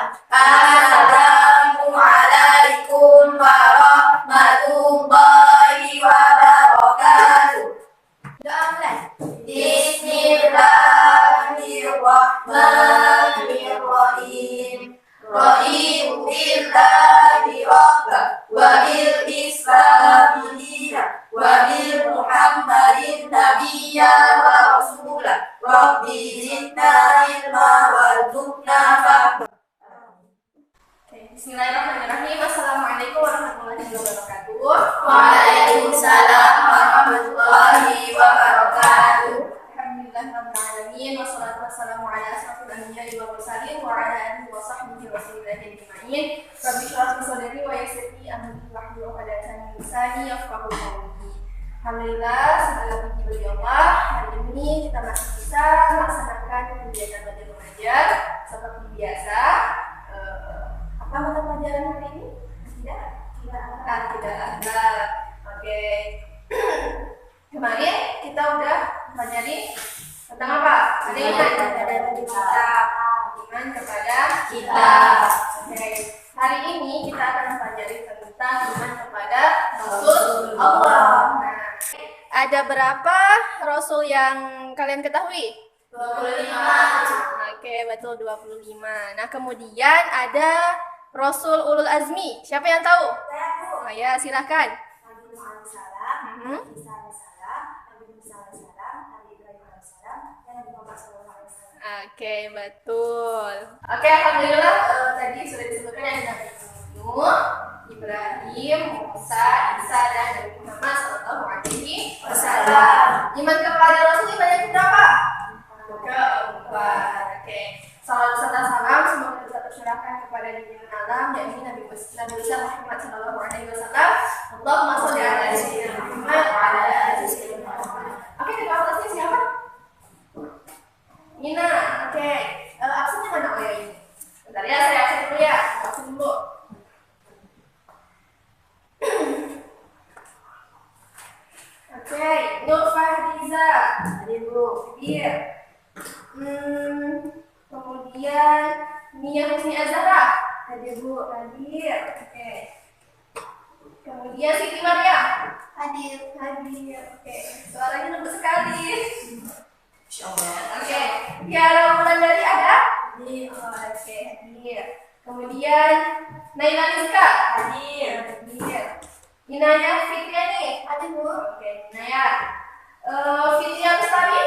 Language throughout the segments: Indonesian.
Assalamualaikum warahmatullahi wabarakatuh. Bismillahirrahmanirrahim. Raditu billahi rabba wa bil islami dina wa bil muhammadin nabiyya wa rasula. Rabbi zidna ilma warzuqna fahma. Bismillahirrahmanirrahim. Assalamualaikum warahmatullahi wabarakatuh. Waalaikumsalam warahmatullahi wabarakatuh. Alhamdulillahirrahmanirrahim. Wassalatu wassalamu ala asrofil anbiya'i wal mursalin wa ala alihi wa sahbihi wa sallam ajma'in. Rabbi shrah li sadri wa yassir li amri wahlul 'uqdatam min lisani yafqahu qawli. Alhamdulillah, segala puji bagi Allah. Hari ini kita masih bisa melaksanakan kegiatan belajar mengajar seperti biasa. Apa mata pelajaran hari ini? Tidak ada. Oke. Kemarin kita udah pelajari tentang apa? Ada yang kitab. Iman kepada kitab. Oke. Hari ini kita akan mempelajari tentang iman kepada Rasul Allah. Nah, ada berapa Rasul yang kalian ketahui? 25. Oke, betul 25. Nah, kemudian ada Rasul Ulul Azmi. Siapa yang tahu? Oh, ya, silakan. Nabi Muhammad SAW, Nabi Isa alaihissalam, Nabi Musa alaihissalam, Nabi Ibrahim alaihissalam, dan Nabi Muhammad SAW. Oke, betul. Oke, alhamdulillah tadi sudah disebutkan ada Nabi Nuh, Ibrahim, Musa, Isa, dan Nabi Muhammad SAW. Iman kepada Rasul iman yang keberapa? Keempat. Oke. Salam serta salam semoga bisa tercurahkan kepada junjungan alam yakni Nabi besar Muhammad sallallahu alaihi wasallam. Allahumma shalli ala sayyidina Muhammad wa ala ali sayyidina Muhammad. Oke, di atasnya siapa? Mina. Oke. Absennya mana? Oh ya ini. Bentar ya, saya absen dulu ya. Absen dulu. Oke, Nur Fahriza. Hadir dulu. Hadir. Kemudian Nia Husni Azhara. Hadir Bu. Hadir. Oke. Kemudian Siti Maryam. Hadir. Oke. Suaranya lembut sekali. Insyaallah. Oke. Tiara Wulandari ada? Hadir. Oke. Hadir. Kemudian Naila Rizka. Hadir. Inaya Fitriani. Hadir Bu. Oke. Inaya. Fitria Lestari.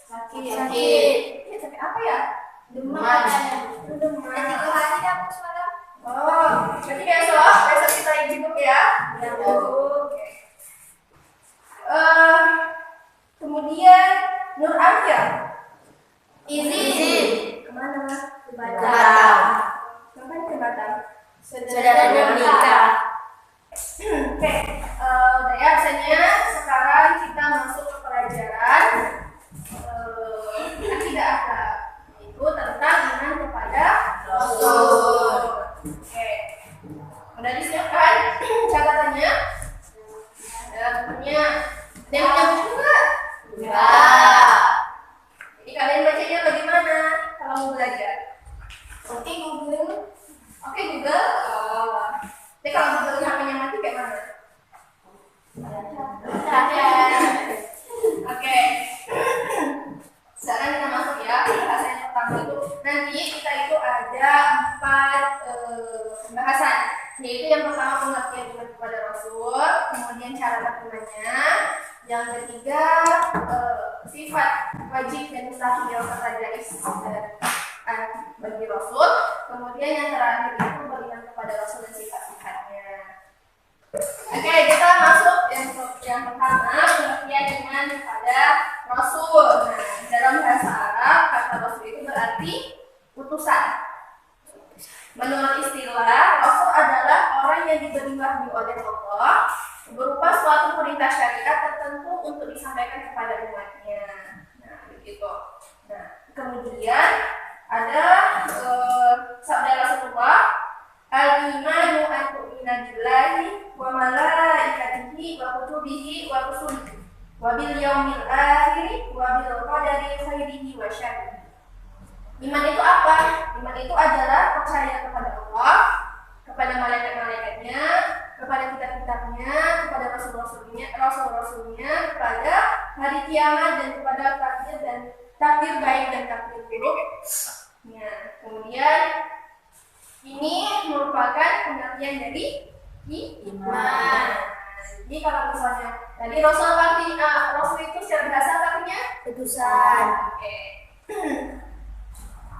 Sakit. Ini sakit apa ya? Demam. Nanti hari dapur semalam. Oh, berarti besok kita jenguk ya. Ya, Oke. Kemudian Nur Amia. Izin. Kemana? Ke Batam. Ngapain ke Batam? Saudaranya menikah. Oke. Udah ya absennya. Sekarang kita masuk ke pelajaran akidah akhlak. Itu tentang iman kepada Rasul. Oke. Udah disiapkan catatannya? Ada bukunya. Ada yang punya buku nggak? Enggak. Jadi kalian bacanya bagaimana kalau mau belajar? Oke, Google. Oke, Google. Oh. Tapi kalau Google HP-nya mati kayak mana? Oke. Sekarang kita masuk ya. Bahasan yang pertama itu nanti kita itu ada 4 pembahasan. Yaitu yang pertama pengertian iman kepada Rasul, kemudian cara berimannya, yang ketiga sifat wajib dan mustahil serta jais bagi Rasul, kemudian yang terakhir itu beriman kepada Rasul dan sifat-sifatnya. Oke, kita masuk yang pertama pengertian iman kepada Rasul. Nah, dalam bahasa Arab kata Rasul itu berarti utusan. Menurut istilah, Rasul adalah orang yang diberi wahyu oleh Allah berupa suatu perintah syariat tertentu untuk disampaikan kepada umatnya. Nah, begitu. Nah, kemudian ada sabda Rasulullah, al-imanu an tu'mina billahi wa malaikatihi wa kutubihi wa rusulihi wa bil yaumil akhir wa bil qadari khairihi wa syarrihi. Iman itu apa? Iman itu adalah percaya hari kiamat dan kepada takdir baik dan takdir buruk. Nah, kemudian ini merupakan pengertian dari iman. Jadi kalau misalnya tadi Rasul itu secara bahasa artinya Utusan. Oke.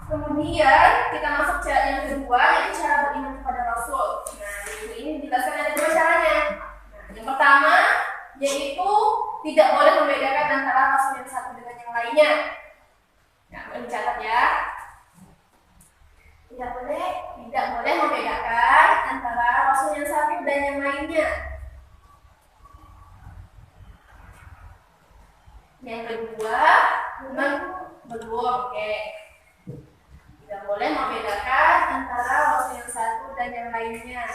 Kemudian kita masuk cara yang kedua, yaitu cara beriman kepada Rasul. Nah, ini dijelaskan ada dua caranya. Nah, yang pertama yaitu tidak boleh membedakan antara Rasul yang satu dengan yang lainnya. Nah, boleh dicatat ya. Tidak boleh membedakan antara Rasul yang satu dan yang lainnya. Yang kedua, memang belum, oke. Tidak boleh membedakan antara Rasul yang satu dan yang lainnya.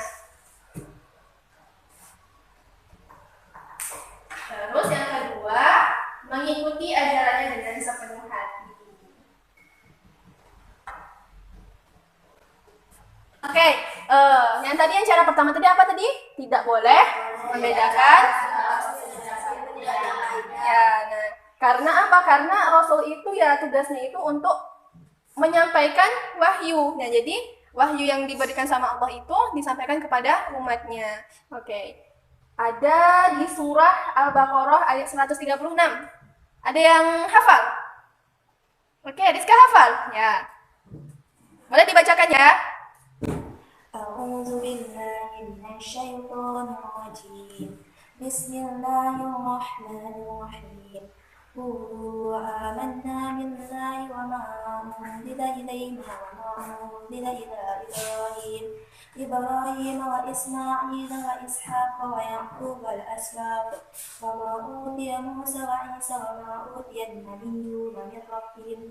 Terus yang kedua, mengikuti ajarannya dengan sepenuh hati. Oke, yang tadi yang cara pertama tadi apa tadi? Tidak boleh membedakan. Ya, nah, karena apa? Karena Rasul itu ya tugasnya itu untuk menyampaikan wahyu. Nah, jadi wahyu yang diberikan sama Allah itu disampaikan kepada umatnya. Oke. Ada di surah Al-Baqarah ayat 136. Ada yang hafal? Oke, Rizka hafal? Ya. Boleh dibacakan ya? أعوذ بالله من الشيطان الرجيم بسم الله الرحمن الرحيم قولوا آمنا بالله وما أنزل إلينا وما أنزل إلى إبراهيم وإسماعيل وإسحاق ويعقوب والأسباط وما أوتي موسى وعيسى وما أوتي النبيون من ربهم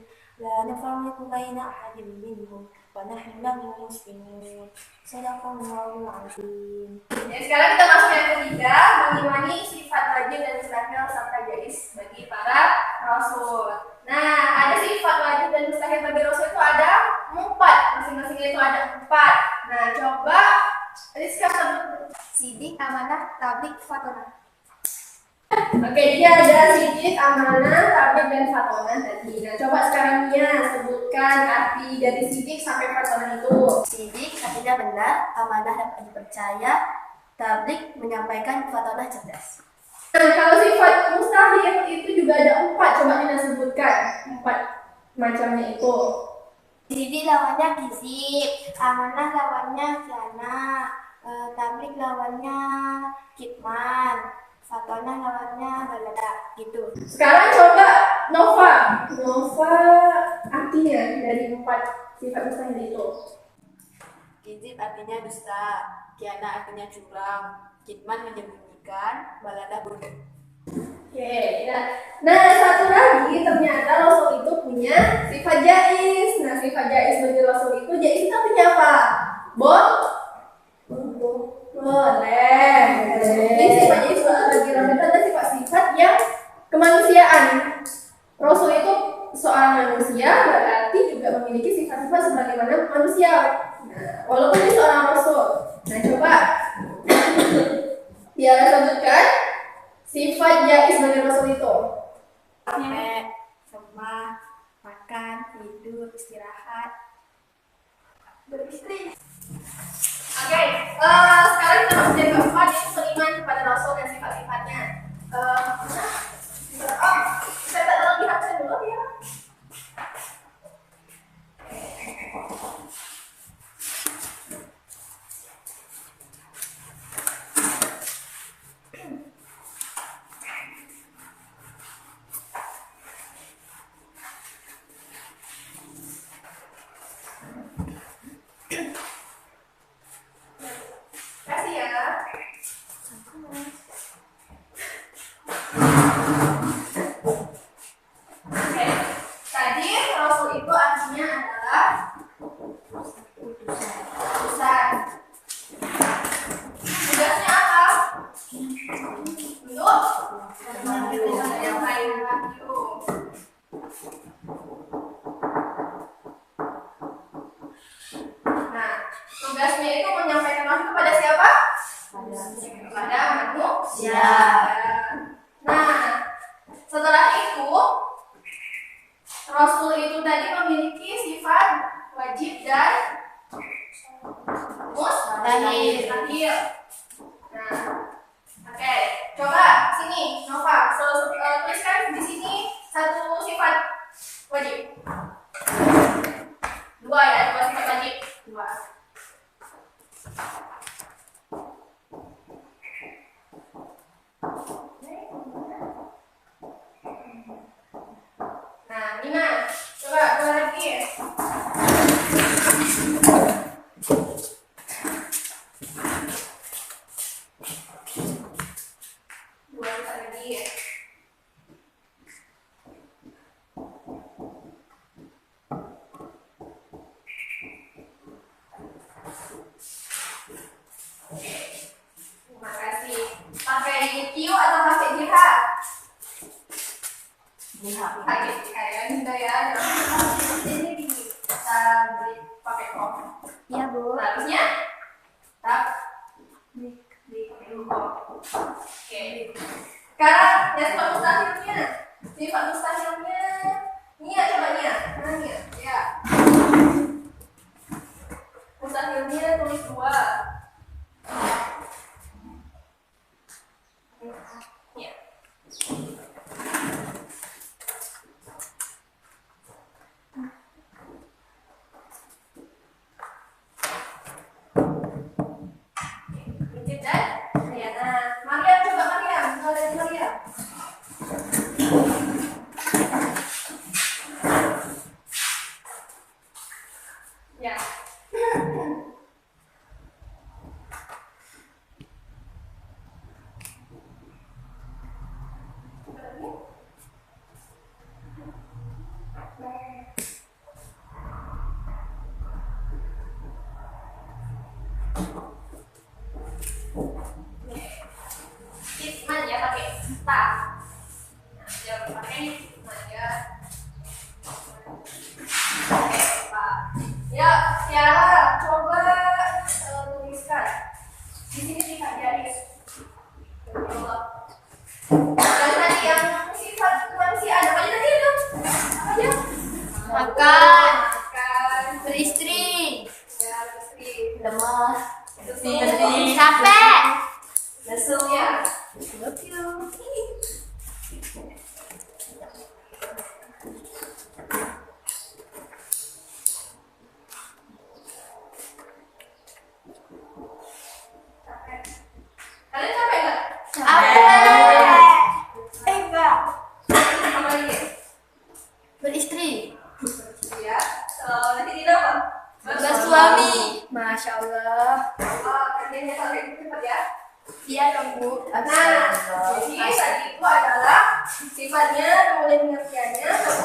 لا نفرق بين أحد منهم ونحن له مسلمون صدق الله العظيم. Ya, sekarang kita masuk yang ketiga, mengimani sifat wajib dan mustahil serta jais bagi para rasul. Nah, ada sifat wajib dan mustahil bagi rasul itu ada 4, masing-masingnya itu ada 4. Nah, coba Rizka sebut. Sidik, amanah, tablik, fatonah. Oke, dia ada sidik, amanah, tablik, dan fatonah tadi. Nah, coba sekarang Mia sebutkan arti dari sidik sampai fatonah itu. Sidik artinya benar, amanah dapat dipercaya, tablik menyampaikan, fatonah cerdas. Nah, kalau sifat mustahil itu juga ada 4. Coba Nina sebutkan 4 macamnya itu. Sidik lawannya kisik, amanah lawannya khianat, tablik lawannya kitman, fatonah lawannya geladak, gitu. Sekarang coba Nova artinya dari 4 sifat mustahil itu. Kizib artinya dusta, khianat artinya curang, kitman menyembunyikan, balada bodoh. Oke, nah satu lagi ternyata Rasul itu punya sifat jais. Nah, sifat jais bagi Rasul itu jais artinya apa? Boleh. Jadi sifat jais bagi Rasul itu ada sifat-sifat yang kemanusiaan. Rasul itu seorang manusia, berarti juga memiliki sifat-sifat sebagaimana manusia. Nah, walaupun dia seorang Rasul. Nah, coba Tiara sebutkan sifat jais bagi Rasul itu. Capek, lemah, makan, tidur, istirahat, beristri. Oke, sekarang kita masuk yang keempat, yaitu beriman kepada Rasul dan sifat-sifatnya. Saya tak terlalu lihat saya dulu ya. Kasih ya. Oke, tadi Rasul itu artinya adalah utusan. Tugasnya apa? Untuk menyampaikan wahyu. Nah, tugasnya itu menyampaikan wahyu kepada siapa? Kepada manusia. Nah, setelah Mustahil. Mustahil. Nah, oke. Coba sini, Nova. Tuliskan di sini satu sifat wajib. Dua ya, dua sifat wajib. Dua. Nah, Nina, coba dua lagi. Dua sifat lagi. Terima kasih. Pakai Q atau pakai GH? Pakai GH ya, Dinda ya. Ini gini, kita beli pakai kok. Iya, Bu. Harusnya pakai kok. Oke. Sekarang ya sifat mustahilnya. Sifat mustahilnya. Nia coba Nia. Mana Nia? Ya. Mustahilnya tulis dua. Ya. Incit dan Riana. Mariam coba Mariam. Kalian Mariam. Ya. Kitman ya pakai ta. Nah, jangan pakai kitman ya. Oke, Pak. Ya, Tiara, coba tuliskan. Di sini sifat garis. Coba. Dan tadi yang sifat manusia ada apa aja tadi itu? Apa aja? Makan. Makan. Beristri. Ya, istri. Lemah. Susu. Capek. Lesu ya. Love you. Kalian capek nggak? Enggak. Apa lagi? Beristri. Ya. Nanti tidak apa? Bersuami. Masya Allah. Oh, kerjanya sampai cepat ya. Iya dong, Bu. Nah, jadi tadi itu adalah sifatnya, kemudian pengertiannya, terus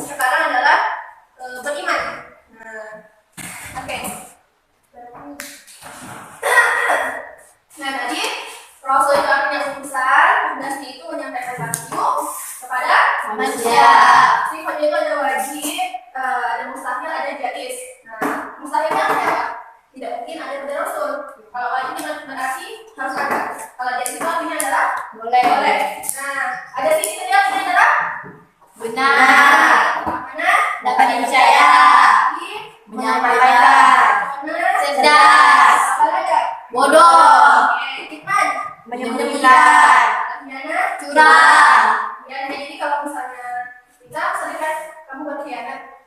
sekarang adalah beriman. Nah, oke. Nah, tadi Rasul itu artinya utusan, tugasnya itu menyampaikan wahyu kepada Manusia. Sifatnya itu ada wajib, ada mustahil, ada jaiz. Nah, mustahilnya apa? Tidak mungkin ada pada Rasul. Kalau wajib berarti harus ada. Kalau jaiz itu artinya adalah Boleh. boleh. Nah, ada sini tadi artinya adalah Benar. mana? Dapat dipercaya. Di Menyampaikan. mana? Cerdas. Apa lagi? Bodoh. Oke, Hikman. Menyembunyikan. Artinya Curang. ya, jadi kalau misalnya kita sedikit kamu berkhianat,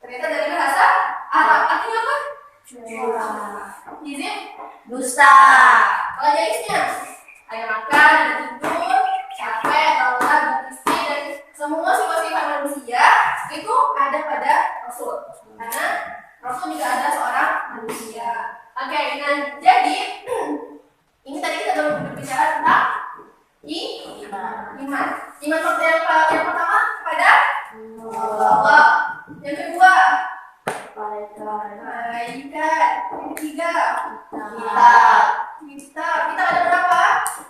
ternyata dari bahasa Arab artinya apa? Curang. Izin. Dusta. Kalau jaisnya ada makan, ada tidur, capek, lelah, beristri, dan semua sifat-sifat manusia itu ada pada Rasul. Karena Rasul juga adalah seorang manusia. Oke, nah jadi ini tadi kita baru berbicara tentang iman. Iman yang pertama kepada Allah. Yang kedua malaikat. Yang ketiga kita ada berapa?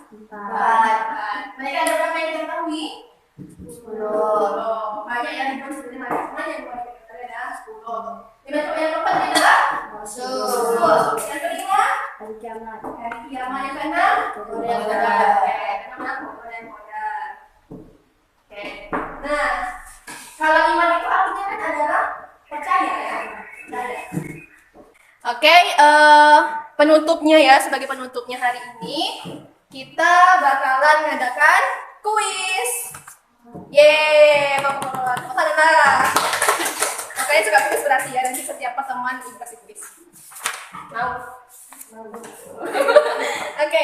Empat. Mereka ada berapa yang kita ketahui? 10. Banyak yang dibuat sebenarnya macam yang buat kita ada 10. Yang keempat adalah Rasul. Yang kelima hari kiamat. Yang keenam yang modal. Oke. Nah, kalau iman itu artinya kan adalah percaya ya. Percaya. Oke, penutupnya ya, sebagai penutupnya hari ini kita bakalan ngadakan kuis. Yeay, tepuk tangan. Makanya suka kuis berarti ya, nanti setiap pertemuan dikasih kuis. Mau? Oke,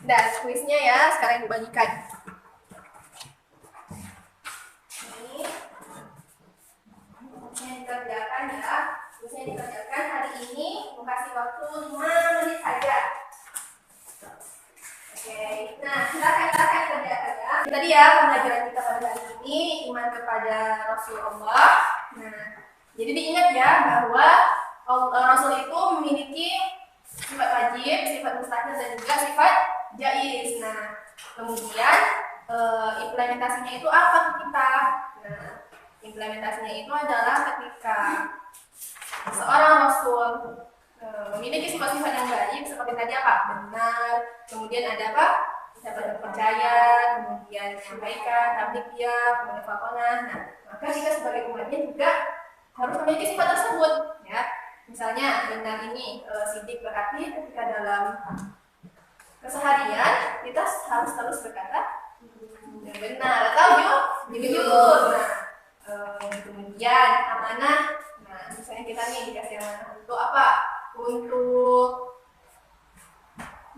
dan kuisnya ya sekarang dibagikan. Ini kuisnya dikerjakan ya. Kuisnya dikerjakan hari ini kasih waktu 5 menit saja. Oke, nah silakan kerjakan ya. Tadi ya pembelajaran kita pada hari ini iman kepada Rasulullah. Nah, jadi diingat ya bahwa Rasul itu memiliki sifat wajib, sifat mustahil dan juga sifat jaiz. Nah, kemudian implementasinya itu apa ke kita? Nah, implementasinya itu adalah ketika seorang Rasul memiliki sifat-sifat yang baik seperti tadi apa? Benar, kemudian ada apa? Dapat percaya, kemudian menyampaikan, tabligh dia, kemudian fakonah. Nah, maka kita sebagai umatnya juga harus memiliki sifat tersebut, ya. Misalnya benar ini sidik berarti ketika dalam keseharian kita harus terus berkata benar atau jujur. Nah, kemudian amanah. Nah, misalnya kita nih dikasih amanah untuk apa? Untuk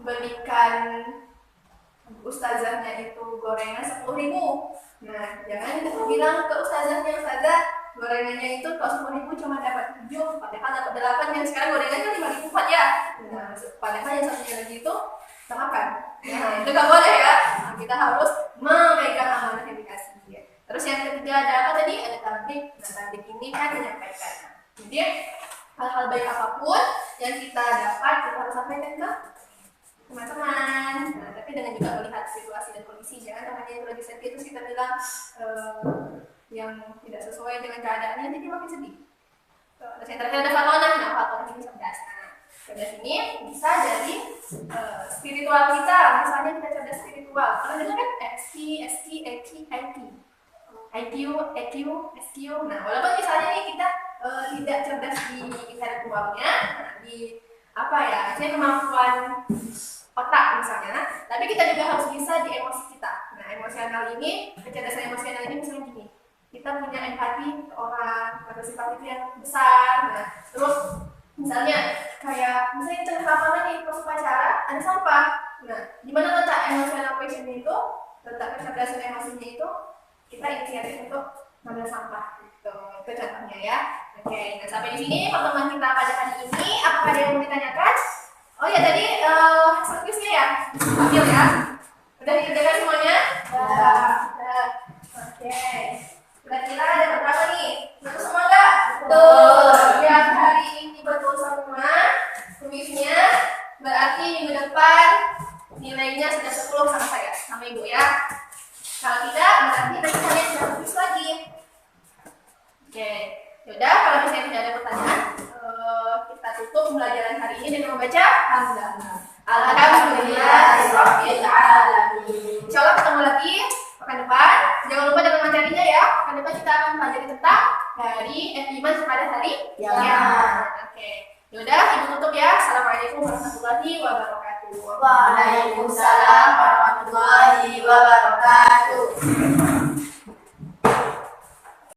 belikan ustazahnya itu gorengan 10.000. Nah, jangan kita bilang ke ustazahnya, ustazah gorengannya itu kalau 10.000 cuma dapat 7, padahal dapat 8, yang sekarang gorengannya 5.000 ya. Nah, padahal yang satunya lagi itu kita makan. Nah, itu nggak boleh ya. Nah, kita harus memegang amanah yang dikasih ya. Terus yang ketiga ada apa tadi? Ada tabligh. Nah, tabligh ini kan menyampaikan. Jadi hal-hal baik apapun yang kita dapat kita harus sampaikan ke teman-teman. Nah, tapi dengan juga melihat situasi dan kondisi. Jangan temannya yang lagi sedih terus kita bilang yang tidak sesuai dengan keadaannya, jadi makin sedih. Terus yang terakhir ada fatonah. Nah, fatonah ini cerdas. Nah, cerdas ini bisa dari spiritual kita. Misalnya kita cerdas spiritual. Kalau dengar kan SQ, SQ, EQ, IQ. IQ, EQ, SQ. Nah, walaupun misalnya nih kita tidak cerdas di intelektualnya, di apa ya, artinya kemampuan otak misalnya, nah, tapi kita juga harus bisa di emosi kita. Nah, emosional ini, kecerdasan emosional ini misalnya gini, kita punya empati ke orang, atau sifat itu yang besar. Nah, terus misalnya kayak misalnya kita lapangan nih pas upacara ada sampah. Nah, di mana letak emosional quotient itu, letak kecerdasan emosinya itu, kita inisiatif untuk mengambil sampah. Gitu. Itu contohnya ya. Oke, nah sampai di sini pertemuan kita pada hari ini. Apakah ada yang mau ditanyakan? Oh ya, tadi hasil kuisnya ya, ambil ya. Udah dikerjakan semuanya? Udah. Oke. Kira-kira ada berapa nih? Betul semua nggak? Betul. Yang hari ini betul semua kuisnya, berarti minggu depan nilainya sudah 10 sama saya, sama ibu ya. Kalau tidak, berarti nanti kalian sudah kuis lagi. Oke. Yaudah, kalau misalnya tidak ada pertanyaan, kita tutup pembelajaran hari ini dengan membaca Alhamdulillahirabbil alamin. Insyaallah ketemu lagi pekan depan. Jangan lupa dengan materinya ya. Pekan depan kita akan pelajari tentang dari iman kepada hari kiamat. Oke. Yaudah, ibu tutup ya. Assalamualaikum warahmatullahi wabarakatuh. Waalaikumsalam warahmatullahi wabarakatuh.